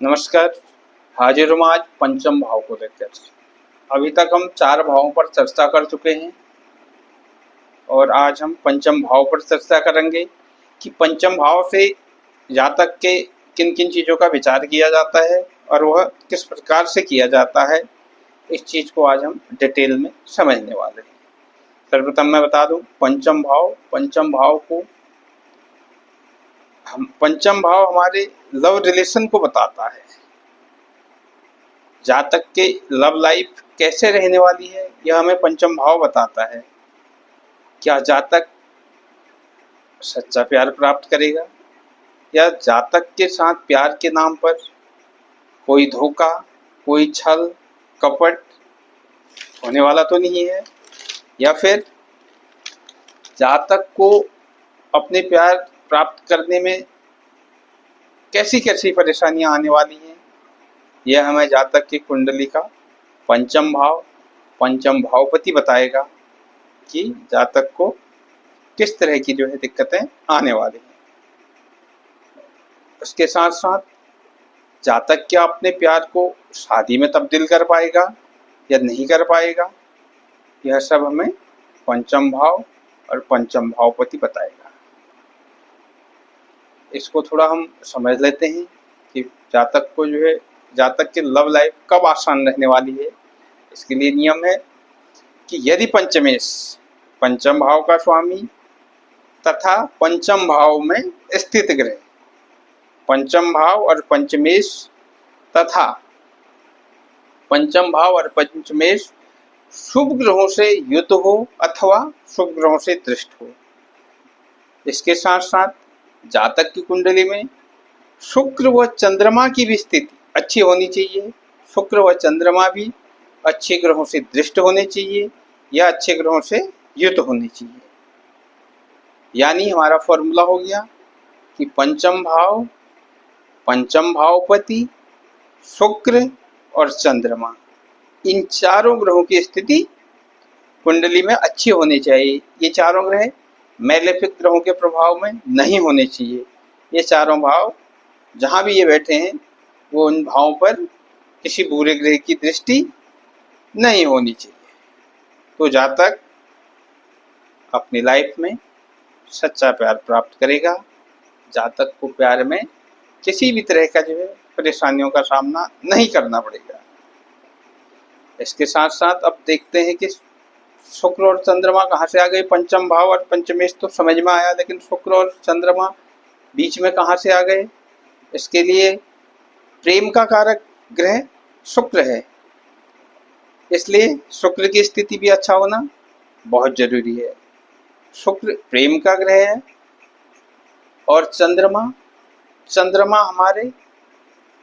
नमस्कार। हाजिर हूँ आज पंचम भाव को लेकर। अभी तक हम 4 भावों पर चर्चा कर चुके हैं और आज हम पंचम भाव पर चर्चा करेंगे कि पंचम भाव से जातक के किन किन चीज़ों का विचार किया जाता है और वह किस प्रकार से किया जाता है। इस चीज़ को आज हम डिटेल में समझने वाले हैं। सर्वप्रथम मैं बता दूं, पंचम भाव को पंचम भाव हमारे लव रिलेशन को बताता है। जातक के लव लाइफ कैसे रहने वाली है यह हमें पंचम भाव बताता है। क्या जातक सच्चा प्यार प्राप्त करेगा या जातक के साथ प्यार के नाम पर कोई धोखा, कोई छल कपट होने वाला तो नहीं है, या फिर जातक को अपने प्यार प्राप्त करने में कैसी कैसी परेशानियां आने वाली हैं। यह हमें जातक की कुंडली का पंचम भावपति बताएगा कि जातक को किस तरह की जो है दिक्कतें आने वाली हैं। उसके साथ साथ जातक क्या अपने प्यार को शादी में तब्दील कर पाएगा या नहीं कर पाएगा, यह सब हमें पंचम भाव और पंचम भावपति बताएगा। इसको थोड़ा हम समझ लेते हैं कि जातक को जो है जातक की लव लाइफ कब आसान रहने वाली है। इसके लिए नियम है कि यदि पंचमेश पंचम भाव का स्वामी तथा पंचम भाव में स्थित ग्रह पंचम भाव और पंचमेश तथा पंचम भाव और पंचमेश शुभ ग्रहों से युत हो अथवा शुभ ग्रहों से दृष्ट हो। इसके साथ साथ जातक की कुंडली में शुक्र व चंद्रमा की भी स्थिति अच्छी होनी चाहिए। शुक्र व चंद्रमा भी अच्छे ग्रहों से दृष्ट होने चाहिए या अच्छे ग्रहों से युत होने चाहिए। यानी हमारा फॉर्मूला हो गया कि पंचम भावपति शुक्र और चंद्रमा, इन चारों ग्रहों की स्थिति कुंडली में अच्छी होनी चाहिए। ये चारों ग्रह मैलेफिक ग्रहों के प्रभाव में नहीं होने चाहिए। ये चारों भाव जहाँ भी ये बैठे हैं वो उन भावों पर किसी बुरे ग्रह की दृष्टि नहीं होनी चाहिए। तो जातक अपनी लाइफ में सच्चा प्यार प्राप्त करेगा। जातक को प्यार में किसी भी तरह का जो है परेशानियों का सामना नहीं करना पड़ेगा। इसके साथ साथ अब देखते हैं कि शुक्र और चंद्रमा कहाँ से आ गए। पंचम भाव और पंचमेश तो समझ में आया, लेकिन शुक्र और चंद्रमा बीच में कहाँ से आ गए। इसके लिए प्रेम का कारक ग्रह शुक्र है, इसलिए शुक्र की स्थिति भी अच्छा होना बहुत जरूरी है। शुक्र प्रेम का ग्रह है और चंद्रमा हमारे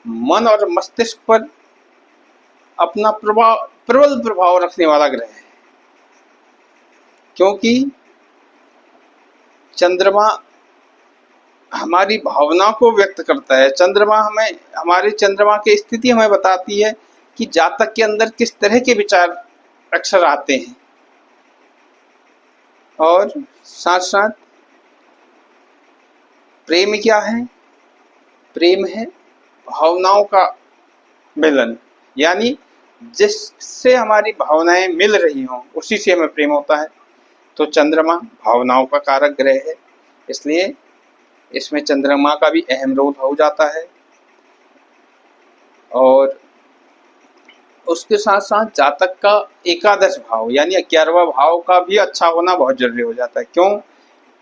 मन और मस्तिष्क पर अपना प्रबल प्रभाव रखने वाला ग्रह है, क्योंकि चंद्रमा हमारी भावना को व्यक्त करता है। चंद्रमा की स्थिति हमें बताती है कि जातक के अंदर किस तरह के विचार अक्सर आते हैं। और साथ साथ प्रेम क्या है? प्रेम है भावनाओं का मिलन, यानी जिससे हमारी भावनाएं मिल रही हों उसी से हमें प्रेम होता है। तो चंद्रमा भावनाओं का कारक ग्रह है, इसलिए इसमें चंद्रमा का भी अहम रोल हो जाता है। और उसके साथ साथ जातक का एकादश भाव यानी 11वां भाव का भी अच्छा होना बहुत जरूरी हो जाता है। क्यों?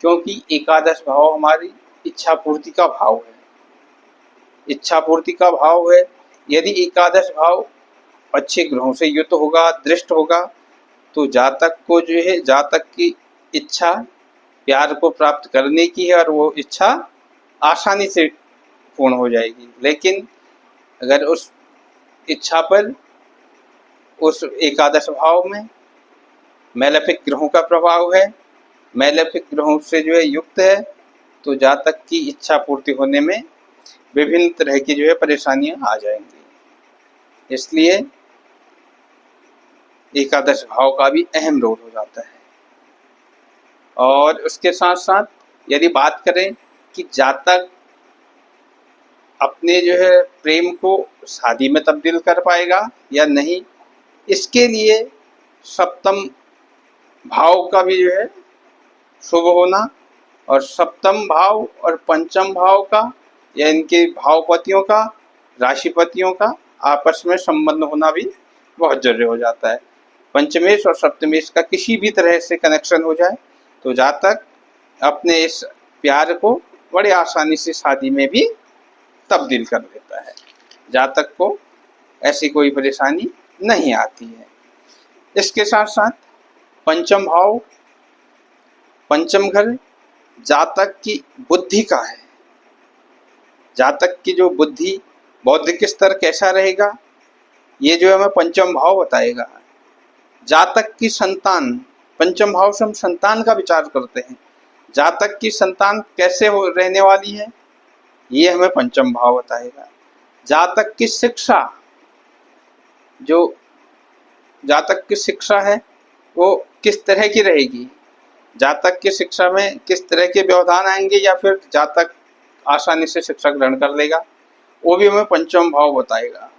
क्योंकि एकादश भाव हमारी इच्छा पूर्ति का भाव है। इच्छा पूर्ति का भाव है। यदि एकादश भाव अच्छे ग्रहों से युक्त होगा, दृष्ट होगा, तो जातक को जो है जातक की इच्छा प्यार को प्राप्त करने की है और वो इच्छा आसानी से पूर्ण हो जाएगी। लेकिन अगर उस इच्छा पर उस एकादश भाव में मैलेफिक ग्रहों का प्रभाव है, मैलेफिक ग्रहों से जो है युक्त है, तो जातक की इच्छा पूर्ति होने में विभिन्न तरह की जो है परेशानियां आ जाएंगी। इसलिए एकादश भाव का भी अहम रोल हो जाता है। और उसके साथ साथ यदि बात करें कि जातक अपने जो है प्रेम को शादी में तब्दील कर पाएगा या नहीं, इसके लिए सप्तम भाव का भी जो है शुभ होना, और सप्तम भाव और पंचम भाव का या इनके भावपतियों का, राशिपतियों का आपस में संबंध होना भी बहुत जरूरी हो जाता है। पंचमेश और सप्तमेश का किसी भी तरह से कनेक्शन हो जाए तो जातक अपने इस प्यार को बड़े आसानी से शादी में भी तब्दील कर देता है। जातक को ऐसी कोई परेशानी नहीं आती है। इसके साथ साथ पंचम भाव, पंचम घर जातक की बुद्धि का है। जातक की जो बुद्धि, बौद्धिक स्तर कैसा रहेगा, ये जो हमें पंचम भाव बताएगा। जातक की संतान, पंचम भाव से हम संतान का विचार करते हैं, जातक की संतान कैसे रहने वाली है, ये हमें पंचम भाव बताएगा। जातक की शिक्षा, जो जातक की शिक्षा है वो किस तरह की रहेगी, जातक की शिक्षा में किस तरह के व्यवधान आएंगे, या फिर जातक आसानी से शिक्षा ग्रहण कर लेगा, वो भी हमें पंचम भाव बताएगा।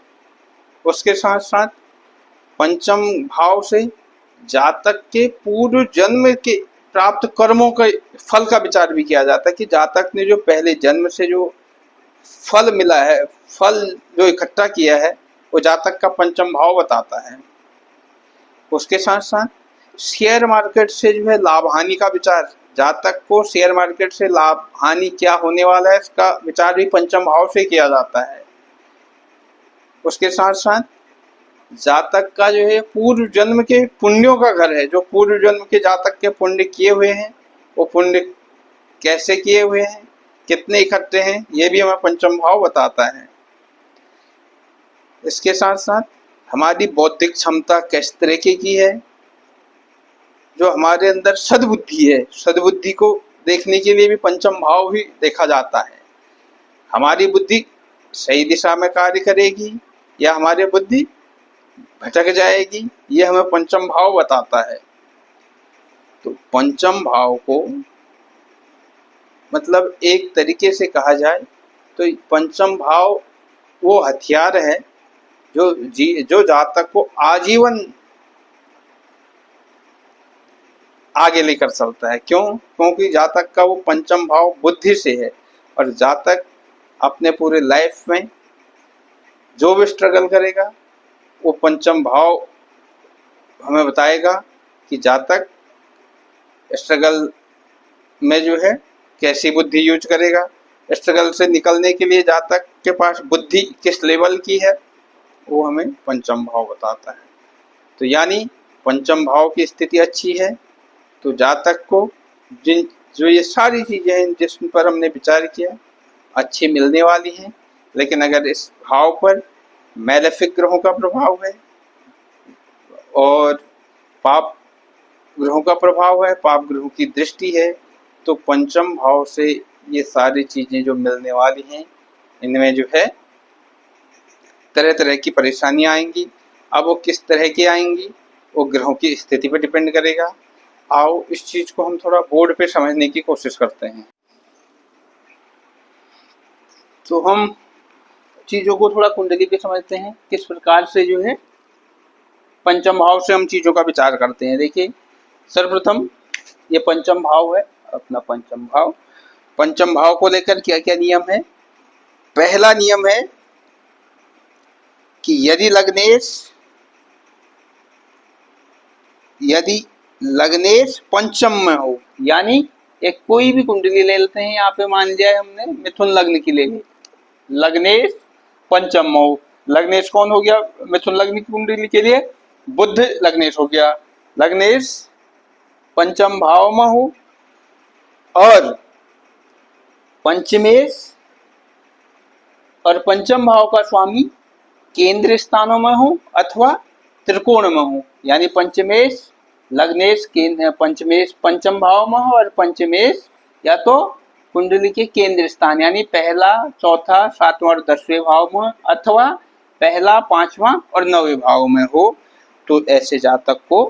उसके साथ साथ पंचम भाव से जातक के पूर्व जन्म के प्राप्त कर्मों के फल का विचार भी किया जाता है कि जातक ने जो पहले जन्म से जो फल मिला है, फल जो इकट्ठा किया है, वो जातक का पंचम भाव बताता है। उसके साथ साथ शेयर मार्केट से जो है लाभ हानि का विचार, जातक को शेयर मार्केट से लाभ हानि क्या होने वाला है, इसका विचार भी पंचम भाव से किया जाता है। उसके साथ साथ जातक का जो है पूर्व जन्म के पुण्यों का घर है, जो पूर्व जन्म के जातक के पुण्य किए हुए हैं, वो पुण्य कैसे किए हुए हैं, कितने इकट्ठे हैं, ये भी हमें पंचम भाव बताता है। इसके साथ साथ हमारी बौद्धिक क्षमता किस तरीके की है, जो हमारे अंदर सद्बुद्धि है, सद्बुद्धि को देखने के लिए भी पंचम भाव भी देखा जाता है। हमारी बुद्धि सही दिशा में कार्य करेगी या हमारी बुद्धि भटक जाएगी, ये हमें पंचम भाव बताता है। तो पंचम भाव को मतलब एक तरीके से कहा जाए तो पंचम भाव वो हथियार है जो जातक को आजीवन आगे लेकर चलता है। क्यों? क्योंकि जातक का वो पंचम भाव बुद्धि से है, और जातक अपने पूरे लाइफ में जो भी स्ट्रगल करेगा वो पंचम भाव हमें बताएगा कि जातक स्ट्रगल में जो है कैसी बुद्धि यूज करेगा, स्ट्रगल से निकलने के लिए जातक के पास बुद्धि किस लेवल की है, वो हमें पंचम भाव बताता है। तो यानी पंचम भाव की स्थिति अच्छी है तो जातक को जो ये सारी चीज़ें हैं जिस पर हमने विचार किया अच्छी मिलने वाली हैं। लेकिन अगर इस भाव पर मैलेफिक ग्रहों का प्रभाव है और पाप ग्रहों का प्रभाव है, पाप ग्रहों की दृष्टि है, तो पंचम भाव से ये सारी चीज़ें जो मिलने वाली हैं, इनमें जो है तरह तरह की परेशानियां आएंगी। अब वो किस तरह की आएंगी वो ग्रहों की स्थिति पर डिपेंड करेगा। आओ इस चीज़ को हम थोड़ा बोर्ड पे समझने की कोशिश करते हैं। तो हम चीज़ों को थोड़ा कुंडली पे समझते हैं, किस प्रकार से जो है पंचम भाव से हम चीज़ों का विचार करते हैं। देखिए, सर्वप्रथम ये पंचम भाव है अपना पंचम भाव। पंचम भाव को लेकर क्या क्या नियम है? पहला नियम है कि यदि लग्नेश पंचम में हो, यानी एक कोई भी कुंडली ले लेते हैं, यहाँ पे मान लिया हमने मिथुन लग्न की ले ली, लग्नेश पंचम में हो। लग्नेश कौन हो गया मिथुन लग्न की कुंडली के लिए? बुध लग्नेश हो गया। लग्नेश पंचम भाव में हो और पंचमेश और पंचम भाव का स्वामी केंद्र स्थानों में हो अथवा त्रिकोण में हो, यानी पंचमेश लग्नेश पंचमेश पंचम भाव में हो और पंचमेश या तो कुंडली के केंद्र स्थान यानी पहला, चौथा, सातवां और 10वें भाव में, अथवा पहला, 5वां और 9वें भाव में हो, तो ऐसे जातक को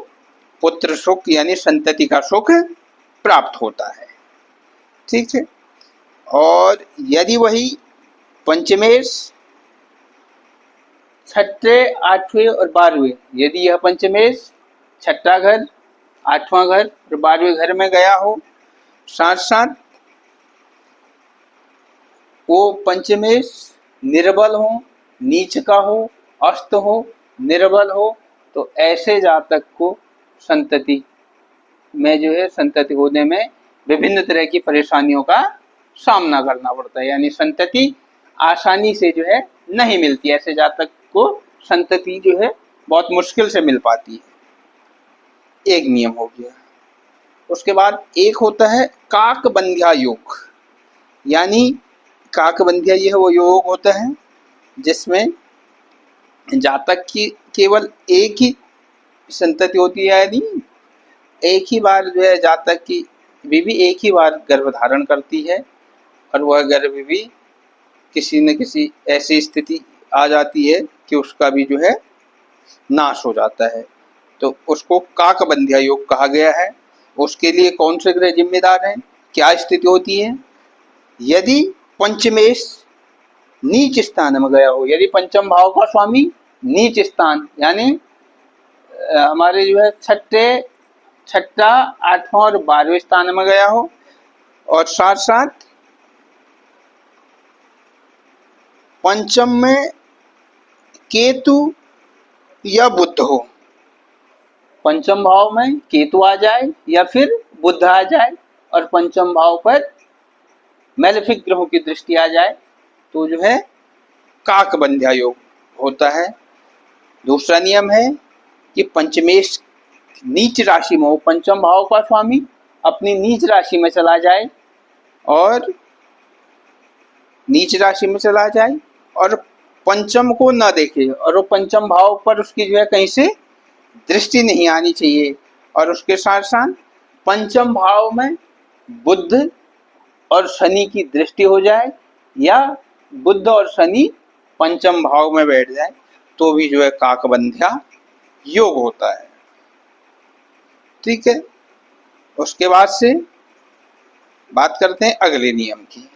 पुत्र सुख यानी संतति का सुख प्राप्त होता है। ठीक है। और यदि वही पंचमेश, छठे, आठवें और 12वें, यदि यह पंचमेश छठा घर, आठवां घर और 12वें घर में गया हो, साथ साथ वो पंचमेश निर्बल हो, नीच का हो, अस्त हो, निर्बल हो, तो ऐसे जातक को संतति में जो है संतति होने में विभिन्न तरह की परेशानियों का सामना करना पड़ता है, यानी संतति आसानी से जो है नहीं मिलती। ऐसे जातक को संतति जो है बहुत मुश्किल से मिल पाती है। एक नियम हो गया। उसके बाद एक होता है काकबंध्या योग, यानी काकबंध्या यह वो योग होता है जिसमें जातक की केवल एक ही संतति होती है, यानी एक ही बार जो है जातक की बीवी एक ही बार गर्भ धारण करती है और वह गर्भ भी किसी न किसी ऐसी स्थिति आ जाती है कि उसका भी जो है नाश हो जाता है, तो उसको काकबंध्या योग कहा गया है। उसके लिए कौन से ग्रह जिम्मेदार हैं, क्या स्थिति होती है? यदि पंचमेश नीच स्थान में गया हो, यदि पंचम भाव का स्वामी नीच स्थान यानी हमारे जो है छठा, आठवां और 12वें स्थान में गया हो, और साथ साथ पंचम में केतु या बुध हो, पंचम भाव में केतु आ जाए या फिर बुध आ जाए और पंचम भाव पर मैलेफिक ग्रहों की दृष्टि आ जाए, तो जो है काकबंध्या योग होता है। दूसरा नियम है कि पंचमेश नीच राशि में हो, पंचम भाव का स्वामी अपनी नीच राशि में चला जाए और नीच राशि में चला जाए और पंचम को न देखे, और वो पंचम भाव पर उसकी जो है कहीं से दृष्टि नहीं आनी चाहिए, और उसके साथ साथ पंचम भाव में बुध और शनि की दृष्टि हो जाए या बुध और शनि पंचम भाव में बैठ जाए, तो भी जो है काकबंध्या योग होता है। ठीक है, उसके बाद से बात करते हैं अगले नियम की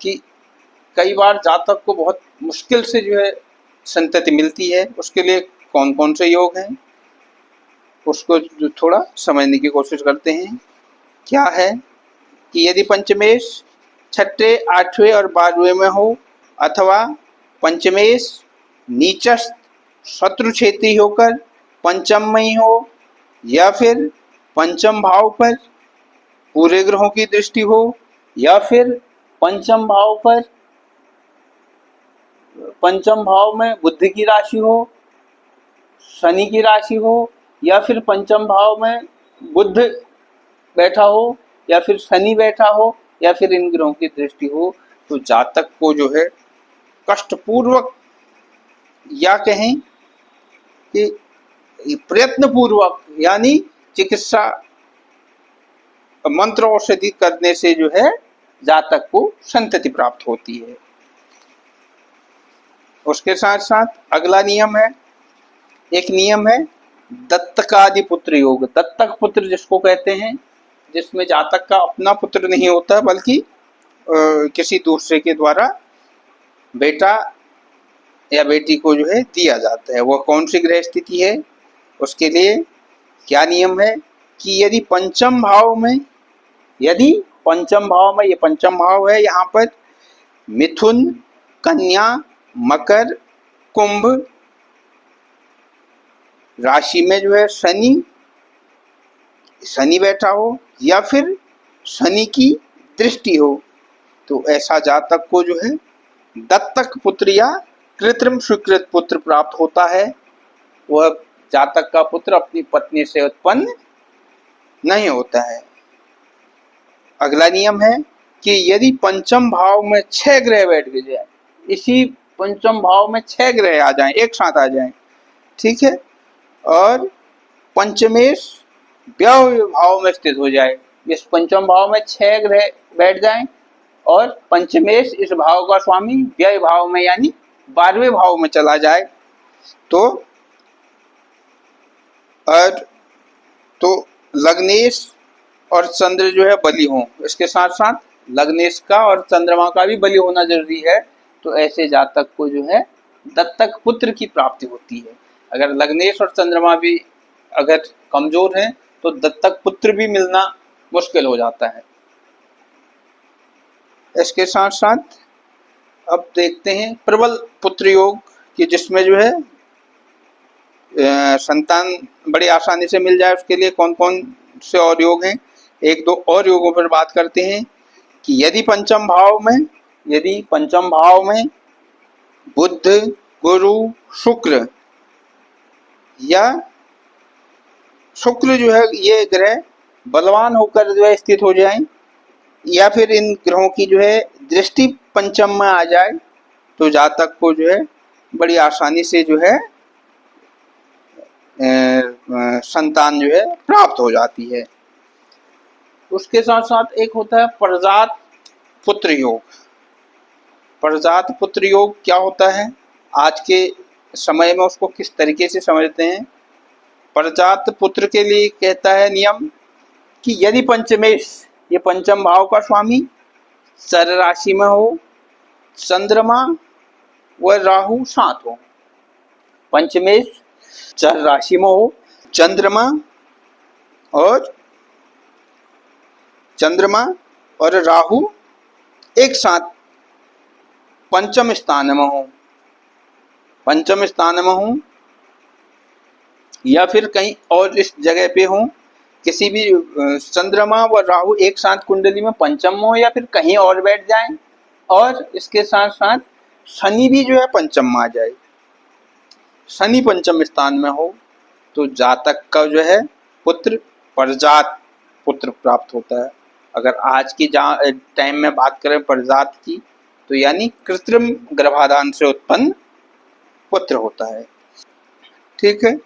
कि कई बार जातक को बहुत मुश्किल से जो है संतति मिलती है, उसके लिए कौन कौन से योग हैं उसको जो थोड़ा समझने की कोशिश करते हैं। क्या है कि यदि पंचमेश छठे, आठवें और 12वें में हो, अथवा पंचमेश नीचस्थ शत्रु क्षेत्री होकर पंचम में ही हो, या फिर पंचम भाव पर पूरे ग्रहों की दृष्टि हो, या फिर पंचम भाव में बुध की राशि हो, शनि की राशि हो, या फिर पंचम भाव में बुध बैठा हो या फिर शनि बैठा हो या फिर इन ग्रहों की दृष्टि हो, तो जातक को जो है कष्टपूर्वक या कहें कि प्रयत्न पूर्वक यानी चिकित्सा मंत्र औषधि करने से जो है जातक को संतति प्राप्त होती है। उसके साथ साथ अगला नियम है, एक नियम है दत्तकादि पुत्र योग। दत्तक पुत्र जिसको कहते हैं, जिसमें जातक का अपना पुत्र नहीं होता बल्कि किसी दूसरे के द्वारा बेटा या बेटी को जो है दिया जाता है। वह कौन सी ग्रह स्थिति है? उसके लिए क्या नियम है कि यदि पंचम भाव में ये पंचम भाव है, यहाँ पर मिथुन, कन्या, मकर, कुंभ राशि में जो है शनि बैठा हो या फिर शनि की दृष्टि हो, तो ऐसा जातक को जो है दत्तक पुत्र या कृत्रिम स्वीकृत पुत्र प्राप्त होता है। वह जातक का पुत्र अपनी पत्नी से उत्पन्न नहीं होता है। अगला नियम है कि यदि पंचम भाव में 6 ग्रह बैठ जाए, इसी पंचम भाव में 6 ग्रह आ जाएं, एक साथ आ जाएं, ठीक है, और पंचमेश व्यय भाव में स्थित हो जाए, इस पंचम भाव में 6 ग्रह बैठ जाएं और पंचमेश इस भाव का स्वामी व्यय भाव में यानी 12वें भाव में चला जाए, तो लग्नेश और चंद्र जो है बलि हों। इसके साथ साथ लग्नेश का और चंद्रमा का भी बलि होना जरूरी है, तो ऐसे जातक को जो है दत्तक पुत्र की प्राप्ति होती है। अगर लग्नेश और चंद्रमा भी अगर कमजोर हैं तो दत्तक पुत्र भी मिलना मुश्किल हो जाता है। इसके साथ साथ अब देखते हैं प्रबल पुत्र योग कि जिसमें जो है संतान बड़ी आसानी से मिल जाए, उसके लिए कौन कौन से और योग हैं। एक दो और योगों पर बात करते हैं कि यदि पंचम भाव में बुध, गुरु, शुक्र या शुक्र जो है ये ग्रह बलवान होकर जो है स्थित हो जाएं, या फिर इन ग्रहों की जो है दृष्टि पंचम में आ जाए, तो जातक को जो है बड़ी आसानी से जो है संतान जो है प्राप्त हो जाती है। उसके साथ साथ एक होता है प्रजात पुत्र योग। प्रजात पुत्र योग क्या होता है, आज के समय में उसको किस तरीके से समझते हैं। प्रजात पुत्र के लिए कहता है नियम कि यदि पंचमेश, ये पंचम भाव का स्वामी, चर राशि में हो, चंद्रमा व राहु साथ हो। पंचमेश चर राशि में हो, चंद्रमा और राहु एक साथ पंचम स्थान में हो या फिर कहीं और इस जगह पे हो, किसी भी चंद्रमा व राहु एक साथ कुंडली में पंचम हो या फिर कहीं और बैठ जाएं, और इसके साथ साथ शनि भी जो है पंचम में आ जाए, शनि पंचम स्थान में हो, तो जातक का जो है पुत्र प्रजात पुत्र प्राप्त होता है। अगर आज की टाइम में बात करें प्रजात की, तो यानी कृत्रिम गर्भाधान से उत्पन्न पुत्र होता है। ठीक है।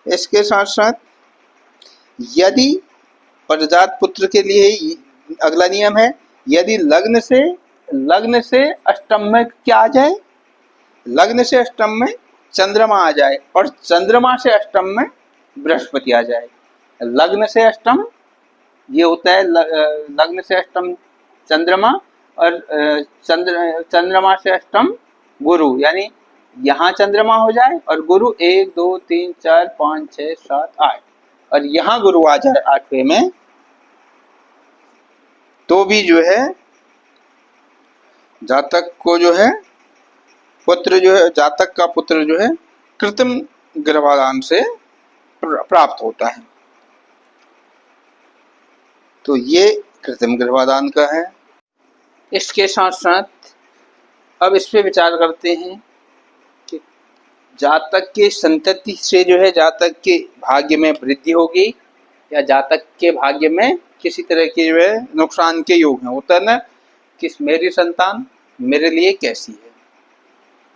इसके साथ साथ यदि प्रजात पुत्र के लिए अगला नियम है, यदि लग्न से अष्टम में क्या आ जाए, लग्न से अष्टम में चंद्रमा आ जाए और चंद्रमा से अष्टम में बृहस्पति आ जाए। लग्न से अष्टम ये होता है लग्न से अष्टम चंद्रमा और चंद्रमा से अष्टम गुरु, यानी यहाँ चंद्रमा हो जाए और गुरु 1 2 3 4 5 6 7 8 और यहाँ गुरु आ जाए 8वें में, तो भी जो है जातक को जो है पुत्र जो है, जातक का पुत्र जो है कृत्रिम गर्भाधान से प्राप्त होता है। तो ये कृत्रिम गर्भाधान का है। इसके साथ साथ अब इस पे विचार करते हैं कि जातक के संतति से जो है जातक के भाग्य में वृद्धि होगी या जातक के भाग्य में किसी तरह के जो है नुकसान के योग हैं। होता है ना कि मेरी संतान मेरे लिए कैसी है,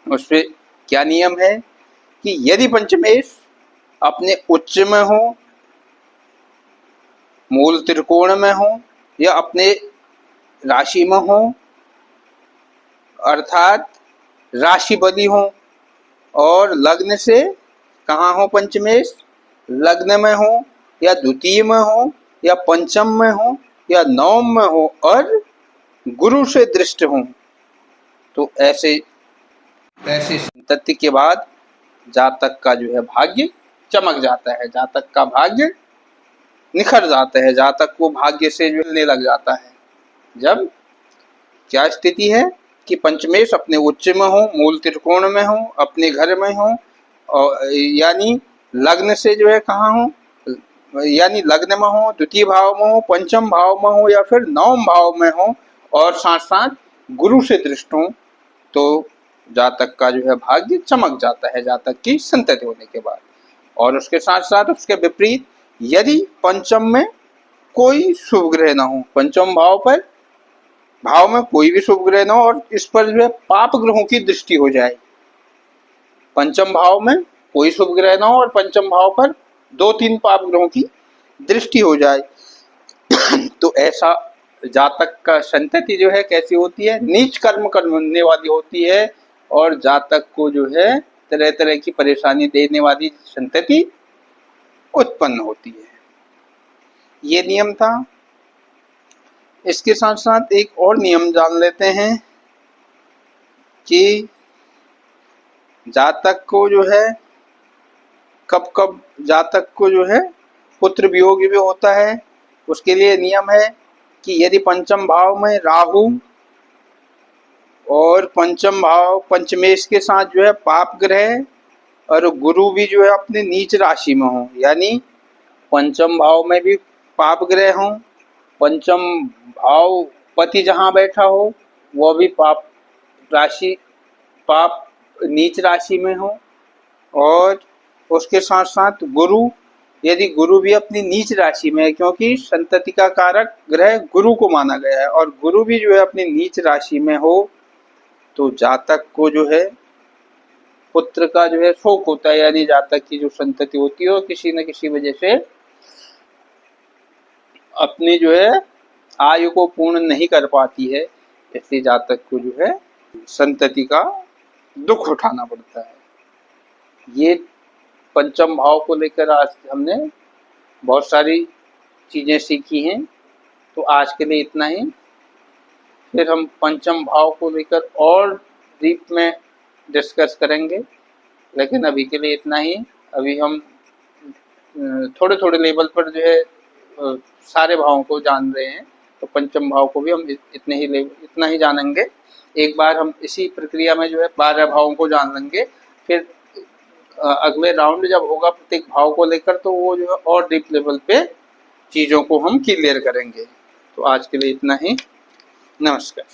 उस पर क्या नियम है कि यदि पंचमेश अपने उच्च में हो, मूल त्रिकोण में हो या अपने राशि में हो, अर्थात राशि बदी हो, और लग्न से कहाँ हो पंचमेश, लग्न में हो या द्वितीय में हो या पंचम में हो या नवम में हो और गुरु से दृष्ट हो, तो ऐसे संतति के बाद जातक का जो है भाग्य चमक जाता है, जातक का भाग्य निखर जाता है, जातक को भाग्य से मिलने लग जाता है। जब क्या स्थिति है कि पंचमेश अपने उच्च में हो, मूल त्रिकोण में हो, अपने घर में हो, और यानी लग्न से जो है कहाँ हो, यानी लग्न में हो, द्वितीय भाव में हो, पंचम भाव में हो या फिर नवम भाव में हो और साथ साथ गुरु से दृष्ट हो, तो जातक का जो है भाग्य चमक जाता है जातक की संतति होने के बाद। और उसके साथ साथ उसके विपरीत यदि पंचम में कोई शुभ ग्रह ना हो, पंचम भाव में कोई भी शुभ ग्रह ना हो और इस पर जो है पाप ग्रहों की दृष्टि हो जाए, पंचम भाव में कोई शुभ ग्रह ना हो और पंचम भाव पर 2-3 पाप ग्रहों की दृष्टि हो जाए, तो ऐसा जातक का संतति जो है कैसी होती है, नीच कर्म करने वाली होती है और जातक को जो है तरह तरह की परेशानी देने वाली संतति उत्पन्न होती है। ये नियम था। इसके साथ साथ एक और नियम जान लेते हैं कि जातक को जो है कब कब जातक को जो है पुत्र वियोग भी होता है। उसके लिए नियम है कि यदि पंचम भाव में राहु और पंचम भाव पंचमेश के साथ जो है पाप ग्रह और गुरु भी जो है अपने नीच राशि में हो, यानी पंचम भाव में भी पाप ग्रह हो, पंचम भाव पति जहाँ बैठा हो वह भी पाप राशि पाप नीच राशि में हो, और उसके साथ साथ गुरु, यदि गुरु भी अपनी नीच राशि में है, क्योंकि संतति का कारक ग्रह गुरु को माना गया है, और गुरु भी जो है अपनी नीच राशि में हो तो जातक को जो है पुत्र का जो है शोक होता है, यानी जातक की जो संतति होती है वो किसी न किसी वजह से अपनी जो है आयु को पूर्ण नहीं कर पाती है, इसलिए जातक को जो है संतति का दुख उठाना पड़ता है। ये पंचम भाव को लेकर आज हमने बहुत सारी चीज़ें सीखी हैं, तो आज के लिए इतना ही। फिर हम पंचम भाव को लेकर और डीप में डिस्कस करेंगे, लेकिन अभी के लिए इतना ही। अभी हम थोड़े थोड़े लेवल पर जो है सारे भावों को जान रहे हैं, तो पंचम भाव को भी हम इतना ही जानेंगे। एक बार हम इसी प्रक्रिया में जो है 12 भावों को जान लेंगे, फिर अगले राउंड जब होगा प्रत्येक भाव को लेकर तो वो जो है और डीप लेवल पे चीज़ों को हम क्लियर करेंगे। तो आज के लिए इतना ही। नमस्कार।